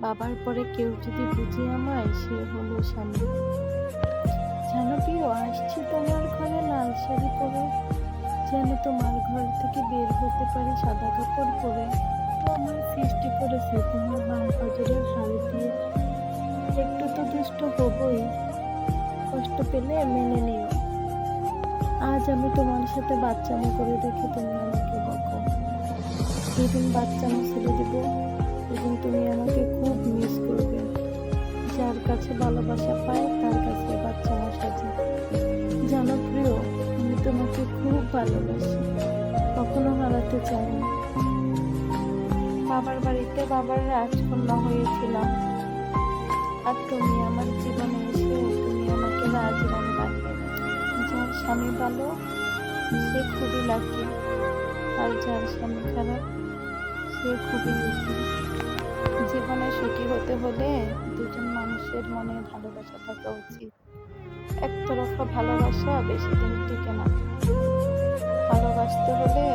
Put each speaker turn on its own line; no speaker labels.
বাবার পরে কেউ যদি বুঝে আমায়, সে হলো স্বামী। জানো প্রিয়, আসছি তোমার ঘরে লাল শাড়ি পরে, যেন তোমার ঘর থেকে বের হতে পারি সাদা কাপড় পরে। তো আমার সৃষ্টি করেছে তোমার বাম পাজরের হাল দিয়ে, একটু তো দুষ্ট হবই, কষ্ট পেলে মেনে নিও। আজ আমি তোমার সাথে বাচ্চামো করে দেখে তুমি আমাকে বকো। যেদিন বাচ্চামো ছেড়ে দিব, সেদিন তুমি আমাকে খুব মিস করবে। যার কাছে ভালোবাসা পায়, তার কাছে বাচ্চামো সাজে। জানো প্রিয়, আমি তোমাকে খুব ভালোবাসি, কখনো হারাতে চাই না। বাবার বাড়িতে বাবার রাজকন্যা হয়েছিলাম, আর তুমি আমার জীবনে এসে তুমি আমাকে রাজরানী বানিয়ে দিলে। যার স্বামী ভালো, সে খুবই লাকি, আর যার স্বামী খারাপ, সে খুবই দুঃখী। জীবনে সুখী হতে হলে দুজন মানুষের মনে ভালোবাসা থাকা উচিত। একতরফা ভালোবাসা বেশি দিন টিকে না। ভালোবাসতে হলে